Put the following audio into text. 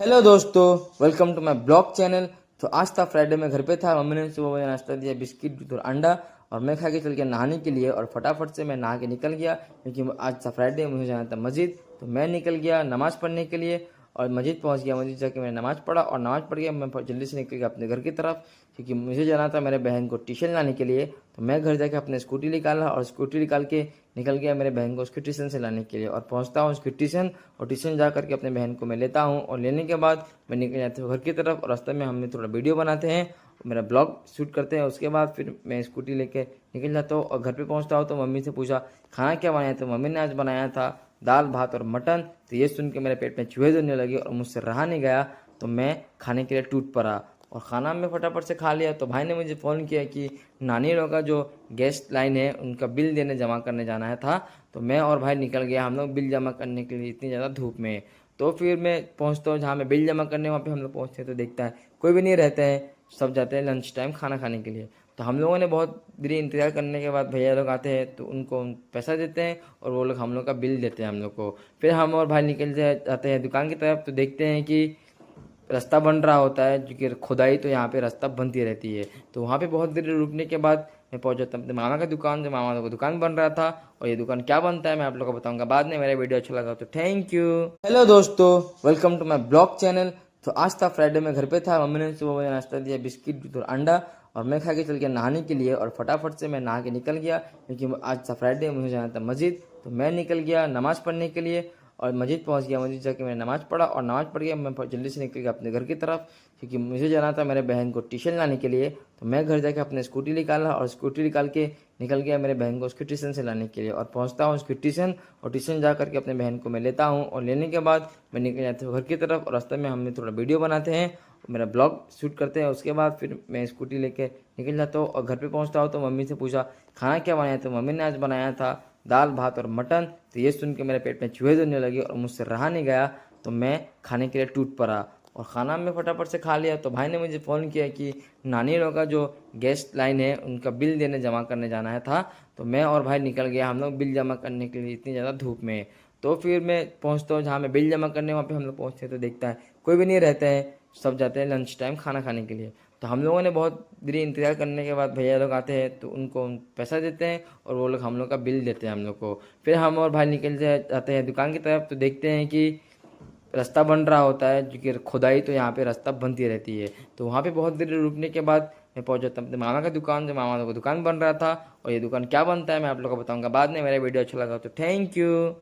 Hello दोस्तों, welcome to my blog channel. तो आज था फ्राइडे, में घर पे था। मम्मी ने सुबह मुझे नाश्ता दिया, बिस्किट दूध और अंडा। और मैं खा के चल गया नहाने के लिए और फटाफट से मैं नहा के निकल गया, क्योंकि आज था फ्राइडे, मुझे जाना था मस्जिद। तो मैं निकल गया नमाज़ पढ़ने के लिए और मस्जिद पहुंच गया। मस्जिद जाके मैंने नमाज़ पढ़ा और नमाज़ पढ़ के मैं जल्दी से निकल गया अपने घर की तरफ, क्योंकि मुझे जाना था मेरे बहन को ट्यूशन लाने के लिए। तो मैं घर जाके अपने स्कूटी निकाला और स्कूटी निकाल के निकल गया मेरे बहन को उसकी ट्यूशन से लाने के लिए। और पहुंचता हूँ उसकी ट्यूशन, और ट्यूशन जा करके अपने बहन को मैं लेता हूँ। और लेने के बाद मैं निकल जाता हूँ घर की तरफ, और रास्ते में हम थोड़ा वीडियो बनाते हैं, मेरा ब्लॉग शूट करते हैं। उसके बाद फिर मैं स्कूटी लेके निकल जाता हूँ और घर पे पहुँचता हूँ। तो मम्मी से पूछा खाना क्या बनाया, तो मम्मी ने आज बनाया था दाल भात और मटन। तो ये सुन के मेरे पेट में चूहे दौड़ने लगे और मुझसे रहा नहीं गया। तो मैं खाने के लिए टूट पड़ा और खाना में फटाफट से खा लिया। तो भाई ने मुझे फ़ोन किया कि नानी लोग का जो गेस्ट लाइन है उनका बिल देने जमा करने जाना है था। तो मैं और भाई निकल गया, हम लोग बिल जमा करने के लिए इतनी ज़्यादा धूप में। तो फिर मैं पहुंचता हूँ जहाँ मैं बिल जमा करने, वहाँ पे हम लोग पहुँचते हैं तो देखता है कोई भी नहीं रहते हैं, सब जाते हैं लंच टाइम खाना खाने के लिए। तो हम लोगों ने बहुत देर इंतज़ार करने के बाद भैया लोग आते हैं, तो उनको हम पैसा देते हैं और वो लोग हम लोग का बिल देते हैं हम लोग को। फिर हम और भाई निकल जाते हैं दुकान की तरफ। तो देखते हैं कि रास्ता बन रहा होता है, क्योंकि खुदाई तो यहाँ पे रास्ता बनती रहती है। तो वहाँ पे बहुत देर रुकने के बाद मैं पहुँच जाता हूँ अपने मामा का दुकान, जो मामा का दुकान बन रहा था। और ये दुकान क्या बनता है मैं आप लोगों को बताऊंगा बाद में। मेरा वीडियो अच्छा लगा तो थैंक यू। हेलो दोस्तों, welcome to my blog channel. तो आज था फ्राइडे, में घर पे था। मम्मी ने सुबह मुझे नाश्ता दिया, बिस्किट दूध और अंडा। और मैं खा के चल गया नहाने के लिए और फटाफट से मैं नहा के निकल गया, क्योंकि आज था फ्राइडे, मुझे जाना था मस्जिद। तो मैं निकल गया नमाज़ पढ़ने के लिए और मस्जिद पहुंच गया। मस्जिद जाके मैंने नमाज़ पढ़ा और नमाज़ पढ़ के मैं जल्दी से निकल गया अपने घर की तरफ, क्योंकि मुझे जाना था मेरे बहन को ट्यूशन लाने के लिए। तो मैं घर जाके अपने स्कूटी निकाला और स्कूटी निकाल के निकल गया मेरे बहन को उसकी ट्यूशन से लाने के लिए। और पहुंचता हूँ उसकी ट्यूशन, और ट्यूशन जा करके अपने बहन को मैं लेता हूँ। और लेने के बाद मैं निकल जाता हूँ घर की तरफ, और रास्ते में हम थोड़ा वीडियो बनाते हैं, मेरा ब्लॉग शूट करते हैं। उसके बाद फिर मैं स्कूटी लेके निकल जाता हूँ और घर पे पहुँचता हूँ। तो मम्मी से पूछा खाना क्या बनाया, तो मम्मी ने आज बनाया था दाल भात और मटन। तो ये सुन के मेरे पेट में चूहे दौड़ने लगे और मुझसे रहा नहीं गया। तो मैं खाने के लिए टूट पड़ा और खाना में फटाफट से खा लिया। तो भाई ने मुझे फ़ोन किया कि नानी लोग का जो गेस्ट लाइन है उनका बिल देने जमा करने जाना है था। तो मैं और भाई निकल गया, हम लोग बिल जमा करने के लिए इतनी ज़्यादा धूप में। तो फिर मैं पहुंचता हूँ जहाँ मैं बिल जमा करने, वहाँ पे हम लोग पहुँचते हैं तो देखता है कोई भी नहीं रहते हैं, सब जाते हैं लंच टाइम खाना खाने के लिए। तो हम लोगों ने बहुत देर इंतज़ार करने के बाद भैया लोग आते हैं, तो उनको हम पैसा देते हैं और वो लोग हम लोग का बिल देते हैं हम लोग को। फिर हम और भाई निकल जाते हैं दुकान की तरफ। तो देखते हैं कि रास्ता बन रहा होता है, क्योंकि खुदाई तो यहाँ पे रास्ता बनती रहती है। तो वहाँ पे बहुत देर रुकने के बाद मैं पहुँच जाता हूँ अपने मामा का दुकान, जो मामा का दुकान बन रहा था। और ये दुकान क्या बनता है मैं आप लोगों को बताऊंगा बाद में। मेरा वीडियो अच्छा लगा तो थैंक यू।